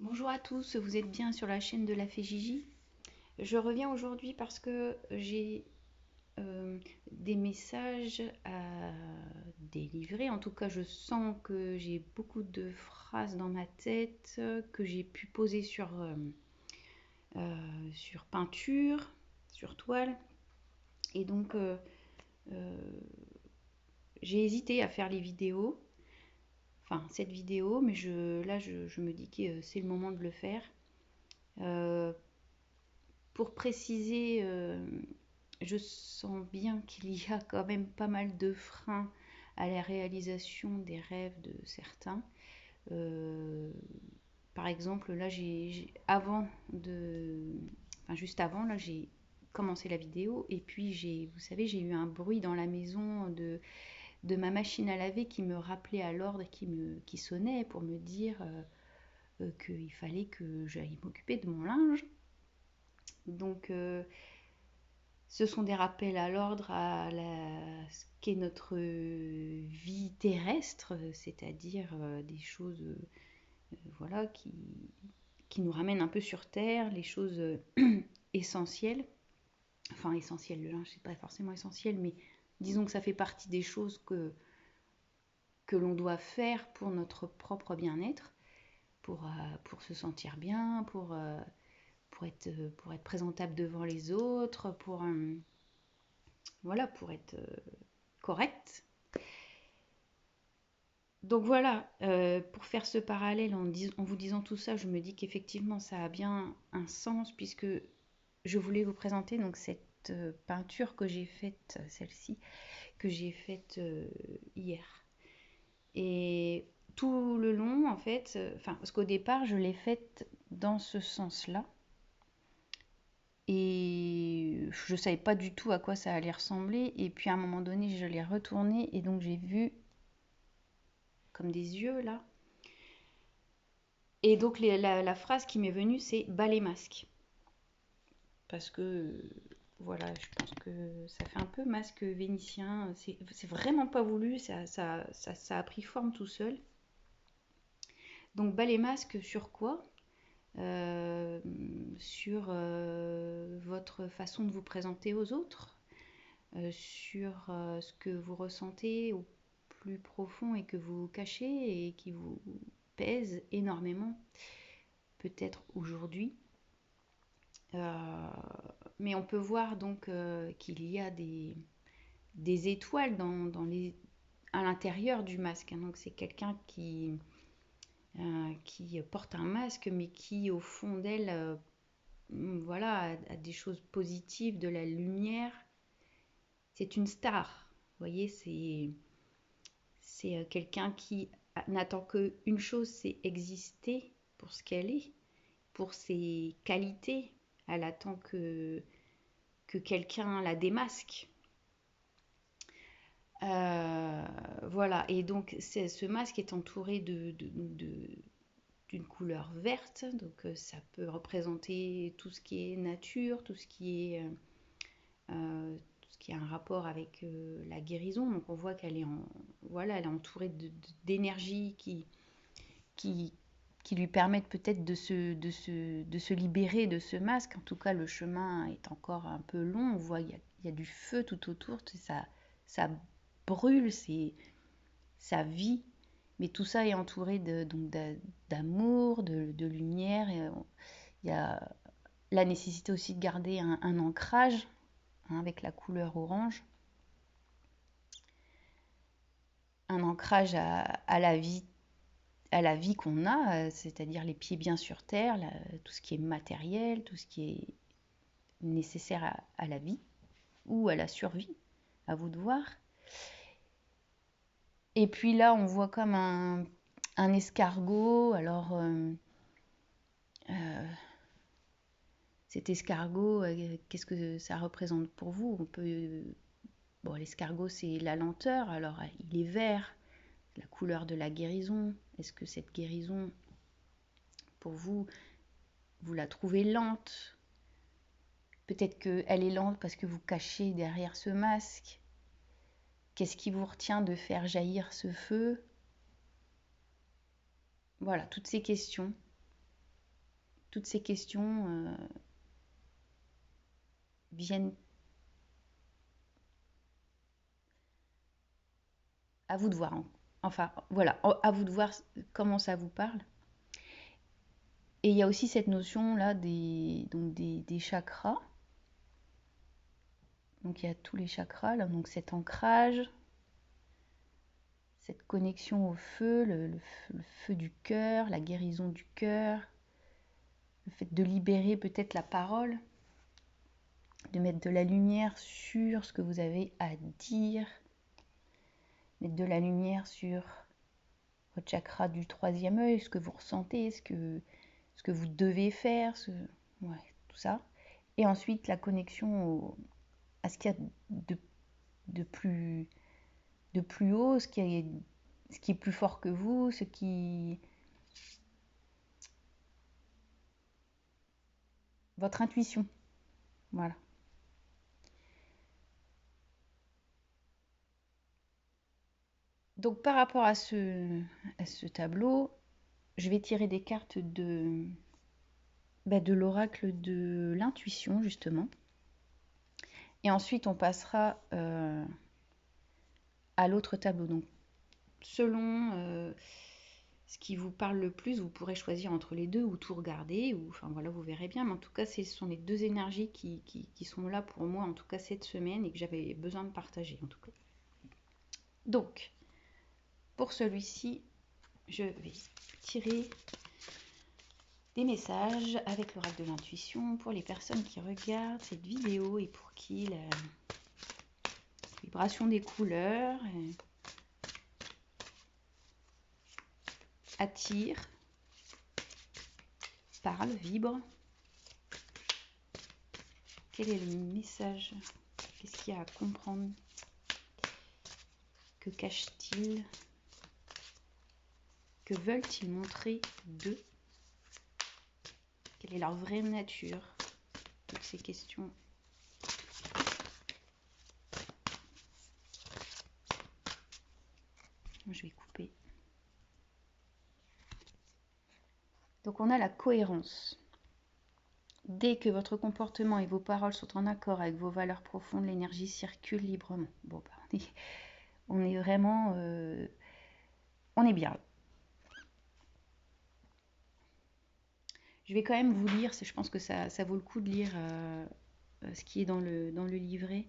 Bonjour à tous, vous êtes bien sur la chaîne de la Fée Gigi. Je reviens aujourd'hui parce que j'ai des messages à délivrer. En tout cas, je sens que j'ai beaucoup de phrases dans ma tête que j'ai pu poser sur peinture, sur toile. Et donc, euh, j'ai hésité à faire les vidéos, enfin cette vidéo, mais là, je me dis que c'est le moment de le faire. Euh, Pour préciser, je sens bien qu'il y a quand même pas mal de freins à la réalisation des rêves de certains. Euh, Par exemple, là, avant enfin, juste avant, là, j'ai commencé la vidéo et puis vous savez, j'ai eu un bruit dans la maison de ma machine à laver qui me rappelait à l'ordre, qui sonnait pour me dire qu'il fallait que j'aille m'occuper de mon linge. Donc, ce sont des rappels à l'ordre ce qu'est notre vie terrestre, c'est-à-dire des choses voilà, qui nous ramènent un peu sur Terre, les choses essentielles. Enfin, essentielles, le linge, c'est pas forcément essentiel, mais disons que ça fait partie des choses que l'on doit faire pour notre propre bien-être, pour se sentir bien, pour être présentable devant les autres, voilà, pour être correct. Donc voilà, pour faire ce parallèle en vous disant tout ça, je me dis qu'effectivement ça a bien un sens puisque je voulais vous présenter donc cette peinture que j'ai faite, celle-ci, que j'ai faite hier. Et tout le long, en fait, enfin, parce qu'au départ, je l'ai faite dans ce sens-là. Et je ne savais pas du tout à quoi ça allait ressembler. Et puis à un moment donné, je l'ai retournée et donc j'ai vu comme des yeux là. Et donc la phrase qui m'est venue, c'est bas les masques. Parce que voilà, je pense que ça fait un peu masque vénitien. C'est vraiment pas voulu, ça a pris forme tout seul. Donc bas les masques sur quoi? Euh, sur votre façon de vous présenter aux autres, sur ce que vous ressentez au plus profond et que vous cachez et qui vous pèse énormément, peut-être aujourd'hui. Euh, mais on peut voir donc qu'il y a des étoiles à l'intérieur du masque, hein. Donc c'est quelqu'un qui porte un masque, mais qui au fond d'elle voilà, a des choses positives, de la lumière. C'est une star. Vous voyez, c'est quelqu'un qui n'attend qu'une chose, c'est exister pour ce qu'elle est, pour ses qualités. Elle attend que quelqu'un la démasque. Voilà, et donc ce masque est entouré d'une couleur verte, donc ça peut représenter tout ce qui est nature, tout ce qui a un rapport avec la guérison. Donc on voit qu'elle est, voilà, elle est entourée d'énergie qui, qui lui permettent peut-être de se libérer de ce masque. En tout cas, le chemin est encore un peu long. On voit qu'il y a du feu tout autour, ça brûle, ça vit. Mais tout ça est entouré d'amour, de lumière. Et il y a la nécessité aussi de garder un ancrage, hein, avec la couleur orange. Un ancrage à la vie qu'on a, c'est-à-dire les pieds bien sur terre, tout ce qui est matériel, tout ce qui est nécessaire à la vie ou à la survie, à vous de voir. Et puis là, on voit comme un escargot. Alors, cet escargot, qu'est-ce que ça représente pour vous? Bon, l'escargot, c'est la lenteur. Alors, il est vert, la couleur de la guérison. Est-ce que cette guérison, pour vous, vous la trouvez lente? Peut-être qu'elle est lente parce que vous cachez derrière ce masque. Qu'est-ce qui vous retient de faire jaillir ce feu? Voilà, toutes ces questions. toutes ces questions viennent à vous de voir. Enfin, voilà, à vous de voir comment ça vous parle. Et il y a aussi cette notion-là des chakras. Donc il y a tous les chakras, là, donc cet ancrage, cette connexion au feu, le feu du cœur, la guérison du cœur, le fait de libérer peut-être la parole, de mettre de la lumière sur ce que vous avez à dire, mettre de la lumière sur votre chakra du troisième œil, ce que vous ressentez, ce que vous devez faire, ouais, tout ça. Et ensuite la connexion à ce qu'il y a de plus haut, ce qui est plus fort que vous, votre intuition. Voilà. Donc par rapport à ce tableau, je vais tirer des cartes de l'oracle de l'intuition, justement. Et ensuite, on passera à l'autre tableau. Donc, selon ce qui vous parle le plus, vous pourrez choisir entre les deux ou tout regarder. Enfin voilà, vous verrez bien. Mais en tout cas, ce sont les deux énergies qui sont là pour moi, en tout cas cette semaine, et que j'avais besoin de partager, en tout cas. Donc, pour celui-ci, je vais tirer des messages avec l'oracle de l'intuition pour les personnes qui regardent cette vidéo et pour qui la vibration des couleurs attire, parle, vibre. Quel est le message? Qu'est-ce qu'il y a à comprendre? Que cache-t-il? Que veulent-ils montrer d'eux? Quelle est leur vraie nature? Toutes ces questions. Je vais couper. Donc on a la cohérence. Dès que votre comportement et vos paroles sont en accord avec vos valeurs profondes, l'énergie circule librement. Bon, bah, on est vraiment... on est bien. Je vais quand même vous lire, je pense que ça vaut le coup de lire ce qui est dans le livret.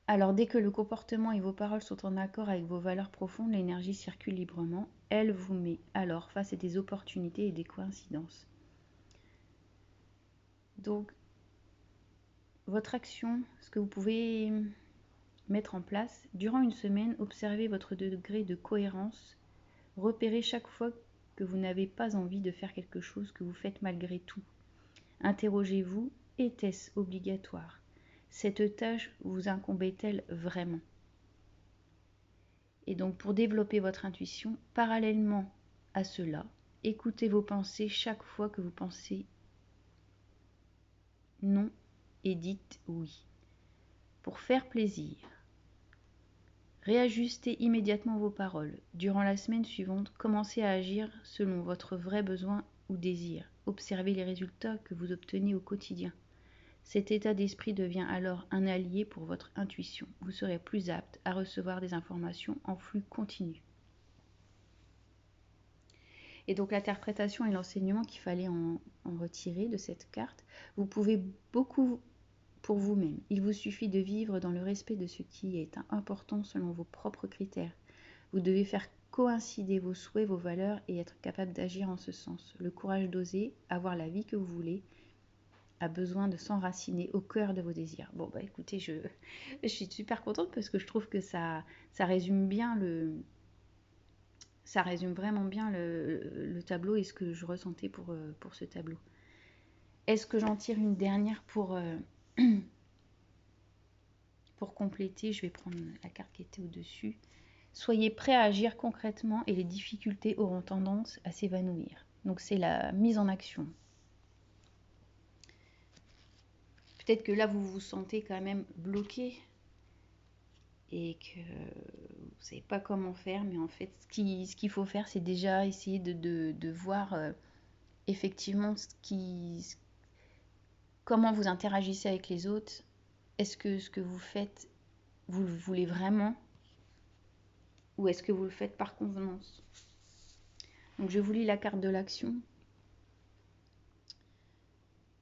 Alors, dès que le comportement et vos paroles sont en accord avec vos valeurs profondes, l'énergie circule librement. Elle vous met alors face à des opportunités et des coïncidences. Donc, votre action, ce que vous pouvez mettre en place, durant une semaine, observez votre degré de cohérence. Repérez chaque fois que vous n'avez pas envie de faire quelque chose que vous faites malgré tout. Interrogez-vous, était-ce obligatoire? Cette tâche vous incombait-elle vraiment? Et donc pour développer votre intuition, parallèlement à cela, écoutez vos pensées chaque fois que vous pensez non et dites oui. Pour faire plaisir, réajustez immédiatement vos paroles. Durant la semaine suivante, commencez à agir selon votre vrai besoin ou désir. Observez les résultats que vous obtenez au quotidien. Cet état d'esprit devient alors un allié pour votre intuition. Vous serez plus apte à recevoir des informations en flux continu. Et donc l'interprétation et l'enseignement qu'il fallait en retirer de cette carte, vous pouvez beaucoup pour vous-même. Il vous suffit de vivre dans le respect de ce qui est important selon vos propres critères. Vous devez faire coïncider vos souhaits, vos valeurs et être capable d'agir en ce sens. Le courage d'oser, avoir la vie que vous voulez, a besoin de s'enraciner au cœur de vos désirs. Bon, bah écoutez, je suis super contente parce que je trouve que ça résume bien ça résume vraiment bien le tableau et ce que je ressentais pour ce tableau. Est-ce que j'en tire une dernière pour compléter? Je vais prendre la carte qui était au-dessus. Soyez prêts à agir concrètement et les difficultés auront tendance à s'évanouir. Donc c'est la mise en action. Peut-être que là, vous vous sentez quand même bloqué et que vous savez pas comment faire, mais en fait, ce qu'il faut faire, c'est déjà essayer de voir effectivement comment vous interagissez avec les autres. Est-ce que ce que vous faites, vous le voulez vraiment, ou est-ce que vous le faites par convenance? Donc je vous lis la carte de l'action.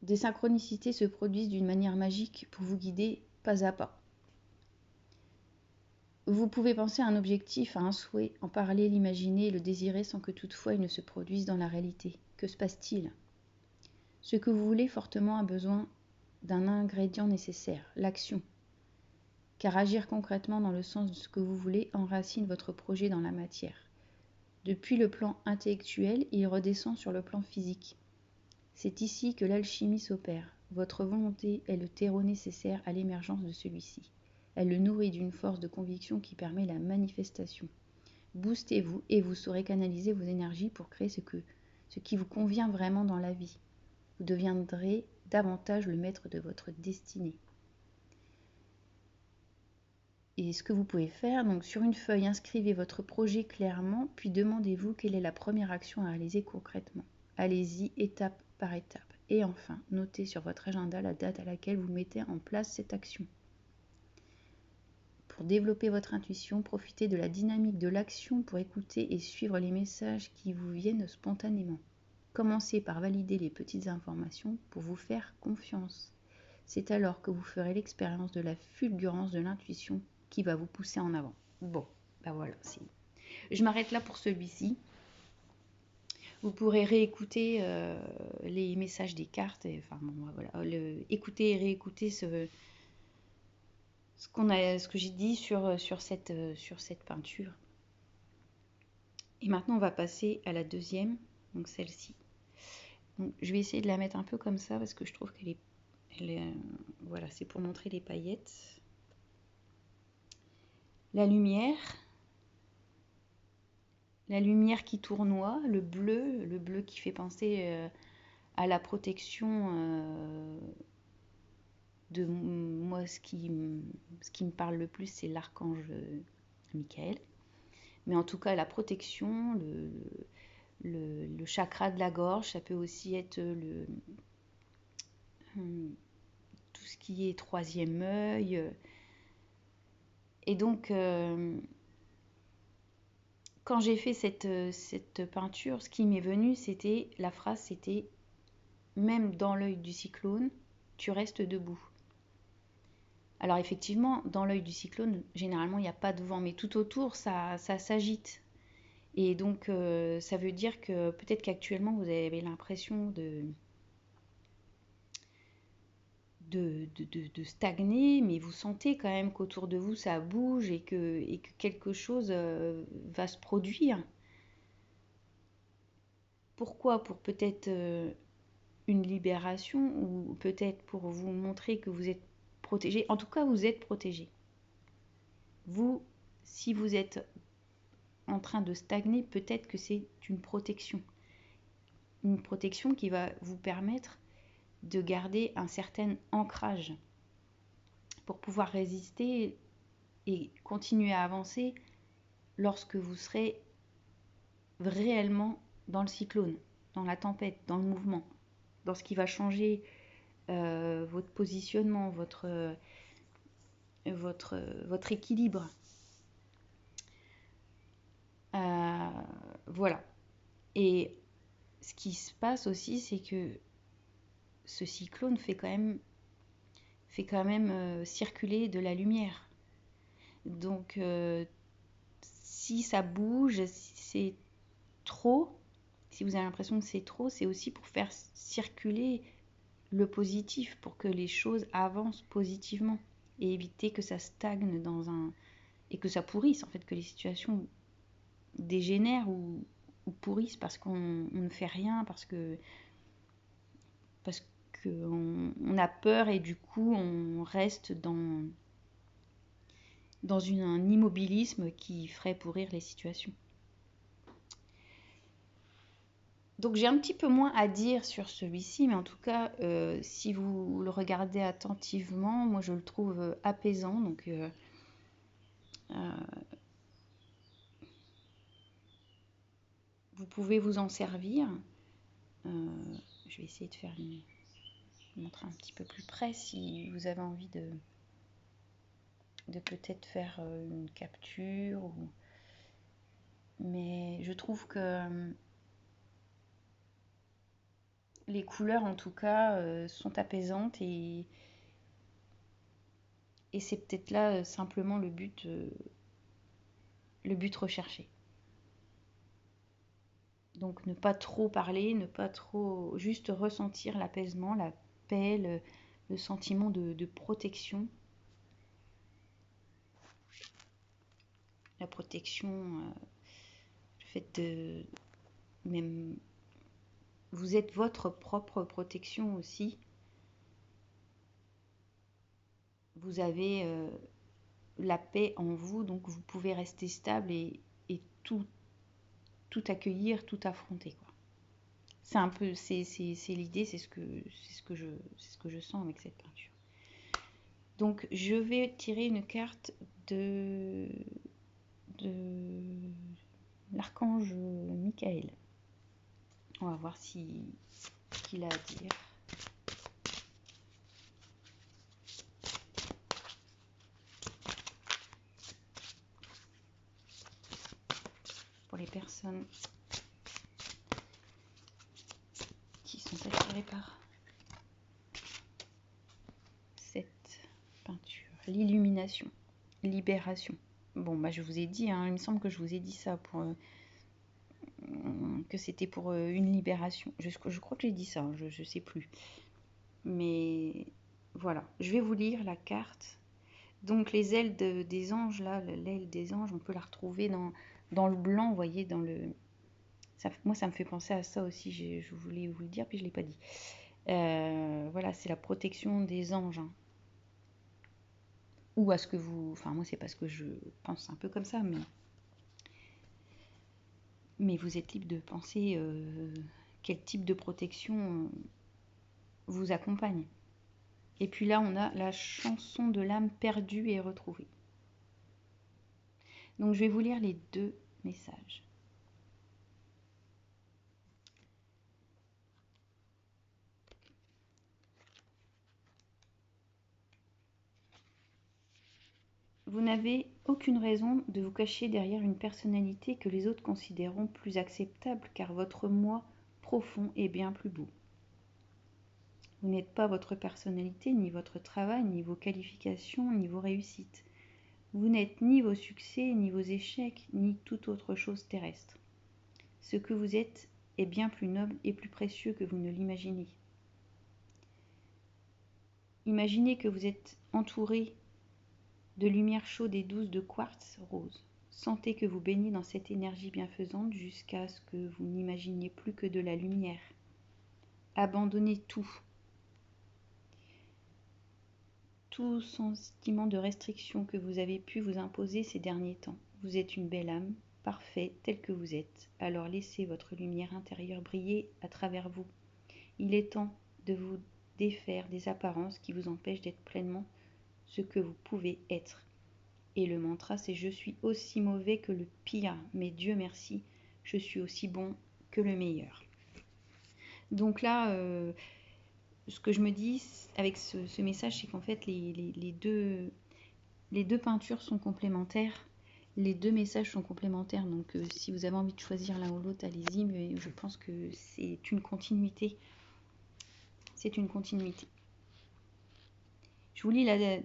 Des synchronicités se produisent d'une manière magique pour vous guider pas à pas. Vous pouvez penser à un objectif, à un souhait, en parler, l'imaginer et le désirer sans que toutefois il ne se produise dans la réalité. Que se passe-t-il? Ce que vous voulez fortement a besoin d'un ingrédient nécessaire, l'action. Car agir concrètement dans le sens de ce que vous voulez enracine votre projet dans la matière. Depuis le plan intellectuel, il redescend sur le plan physique. C'est ici que l'alchimie s'opère. Votre volonté est le terreau nécessaire à l'émergence de celui-ci. Elle le nourrit d'une force de conviction qui permet la manifestation. Boostez-vous et vous saurez canaliser vos énergies pour créer ce qui vous convient vraiment dans la vie. Vous deviendrez davantage le maître de votre destinée. Et ce que vous pouvez faire, donc sur une feuille, inscrivez votre projet clairement, puis demandez-vous quelle est la première action à réaliser concrètement. Allez-y étape par étape. Et enfin, notez sur votre agenda la date à laquelle vous mettez en place cette action. Pour développer votre intuition, profitez de la dynamique de l'action pour écouter et suivre les messages qui vous viennent spontanément. Commencez par valider les petites informations pour vous faire confiance. C'est alors que vous ferez l'expérience de la fulgurance de l'intuition qui va vous pousser en avant. Bon, ben voilà, je m'arrête là pour celui-ci. Vous pourrez réécouter les messages des cartes, écouter et réécouter ce que j'ai dit sur cette peinture. Et maintenant, on va passer à la deuxième, donc celle-ci. Donc, je vais essayer de la mettre un peu comme ça parce que je trouve voilà, c'est pour montrer les paillettes. La lumière qui tournoie, le bleu qui fait penser à la protection. De moi, ce qui me parle le plus, c'est l'archange Michael. Mais en tout cas, la protection, le chakra de la gorge, ça peut aussi être tout ce qui est troisième œil. Et donc, quand j'ai fait cette peinture, ce qui m'est venu, la phrase, c'était « Même dans l'œil du cyclone, tu restes debout ». Alors effectivement, dans l'œil du cyclone, généralement, il n'y a pas de vent, mais tout autour, ça s'agite. Et donc, ça veut dire que peut-être qu'actuellement, vous avez l'impression de stagner, mais vous sentez quand même qu'autour de vous, ça bouge et que quelque chose va se produire. Pourquoi? Pour peut-être une libération ou peut-être pour vous montrer que vous êtes protégé. En tout cas, vous êtes protégé. Vous, si vous êtes en train de stagner, peut-être que c'est une protection. Une protection qui va vous permettre de garder un certain ancrage pour pouvoir résister et continuer à avancer lorsque vous serez réellement dans le cyclone, dans la tempête, dans le mouvement, dans ce qui va changer votre positionnement, votre équilibre. Voilà. Et ce qui se passe aussi, c'est que ce cyclone fait quand même circuler de la lumière. Donc, si ça bouge, si c'est trop, si vous avez l'impression que c'est trop, c'est aussi pour faire circuler le positif, pour que les choses avancent positivement et éviter que ça stagne et que ça pourrisse, en fait, que les situations dégénèrent ou pourrissent parce qu'on ne fait rien, parce qu'on a peur et du coup on reste dans un immobilisme qui ferait pourrir les situations. Donc j'ai un petit peu moins à dire sur celui-ci, mais en tout cas, si vous le regardez attentivement, moi je le trouve apaisant. Donc pouvez vous en servir. Je vais essayer de faire montrer un petit peu plus près si vous avez envie de peut-être faire une capture. Mais je trouve que les couleurs en tout cas sont apaisantes et c'est peut-être là simplement le but recherché. Donc ne pas trop parler, ne pas trop, juste ressentir l'apaisement, la paix, le sentiment de protection. La protection, le fait de même, vous êtes votre propre protection aussi. Vous avez la paix en vous, donc vous pouvez rester stable et tout accueillir, tout affronter, quoi. C'est un peu, c'est l'idée, c'est ce que je sens avec cette peinture. Donc je vais tirer une carte de l'archange Michael. On va voir ce qu'il a à dire. Pour les personnes qui sont attirées par cette peinture. L'illumination, libération. Bon, bah je vous ai dit, hein, il me semble que je vous ai dit ça que c'était pour une libération. Je crois que j'ai dit ça, je sais plus. Mais voilà, je vais vous lire la carte. Donc les ailes des anges, là, l'aile des anges, on peut la retrouver dans le blanc, vous voyez, moi ça me fait penser à ça aussi, je voulais vous le dire, puis je ne l'ai pas dit. Voilà, c'est la protection des anges. Hein. Ou à ce que vous... Enfin, moi c'est parce que je pense un peu comme ça, mais vous êtes libre de penser quel type de protection vous accompagne. Et puis là, on a la chanson de l'âme perdue et retrouvée. Donc je vais vous lire les deux messages. Vous n'avez aucune raison de vous cacher derrière une personnalité que les autres considéreront plus acceptable car votre moi profond est bien plus beau. Vous n'êtes pas votre personnalité, ni votre travail, ni vos qualifications, ni vos réussites. Vous n'êtes ni vos succès, ni vos échecs, ni toute autre chose terrestre. Ce que vous êtes est bien plus noble et plus précieux que vous ne l'imaginez. Imaginez que vous êtes entouré de lumière chaude et douce de quartz rose. Sentez que vous baignez dans cette énergie bienfaisante jusqu'à ce que vous n'imaginiez plus que de la lumière. Abandonnez tout sentiment de restriction que vous avez pu vous imposer ces derniers temps. Vous êtes une belle âme, parfait tel que vous êtes. Alors laissez votre lumière intérieure briller à travers vous. Il est temps de vous défaire des apparences qui vous empêchent d'être pleinement ce que vous pouvez être. Et le mantra, c'est « Je suis aussi mauvais que le pire, mais Dieu merci, je suis aussi bon que le meilleur ». Donc là, ce que je me dis avec ce message, c'est qu'en fait, les deux peintures sont complémentaires. Les deux messages sont complémentaires. Donc si vous avez envie de choisir l'un ou l'autre, allez-y. Mais je pense que c'est une continuité. C'est une continuité. Je vous lis la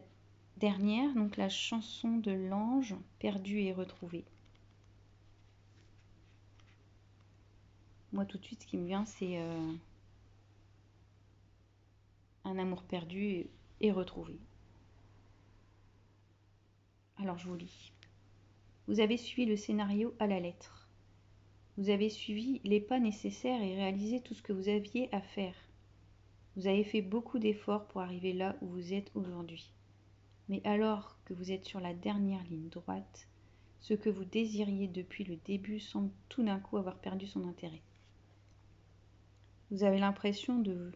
dernière, donc la chanson de l'ange, perdue et retrouvée. Moi, tout de suite, ce qui me vient, c'est un amour perdu et retrouvé. Alors, je vous lis. Vous avez suivi le scénario à la lettre. Vous avez suivi les pas nécessaires et réalisé tout ce que vous aviez à faire. Vous avez fait beaucoup d'efforts pour arriver là où vous êtes aujourd'hui. Mais alors que vous êtes sur la dernière ligne droite, ce que vous désiriez depuis le début semble tout d'un coup avoir perdu son intérêt. Vous avez l'impression de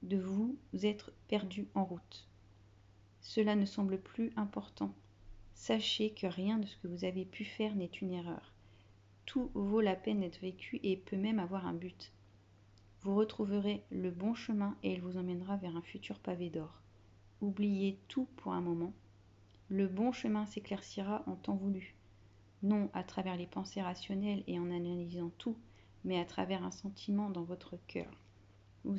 vous être perdu en route. Cela ne semble plus important. Sachez que rien de ce que vous avez pu faire n'est une erreur. tout vaut la peine d'être vécu et peut même avoir un but. Vous retrouverez le bon chemin et il vous emmènera vers un futur pavé d'or. Oubliez tout pour un moment. Le bon chemin s'éclaircira en temps voulu. Non à travers les pensées rationnelles et en analysant tout, mais à travers un sentiment dans votre cœur. Vous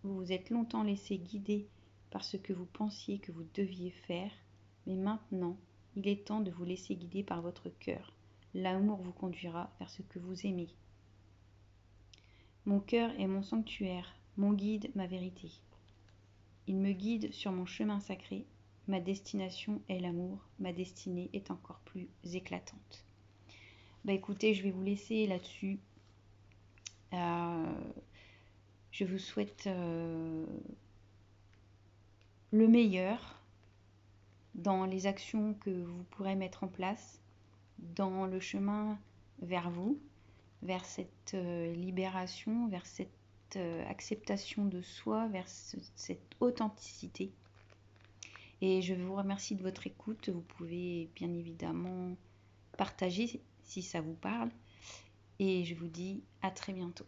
vous êtes longtemps laissé guider par ce que vous pensiez que vous deviez faire, mais maintenant, il est temps de vous laisser guider par votre cœur. L'amour vous conduira vers ce que vous aimez. Mon cœur est mon sanctuaire, mon guide, ma vérité. Il me guide sur mon chemin sacré. Ma destination est l'amour. Ma destinée est encore plus éclatante. Bah écoutez, je vais vous laisser là-dessus. Je vous souhaite le meilleur dans les actions que vous pourrez mettre en place, dans le chemin vers vous, vers cette libération, vers cette acceptation de soi, vers cette authenticité. Et je vous remercie de votre écoute. Vous pouvez bien évidemment partager si ça vous parle. Et je vous dis à très bientôt.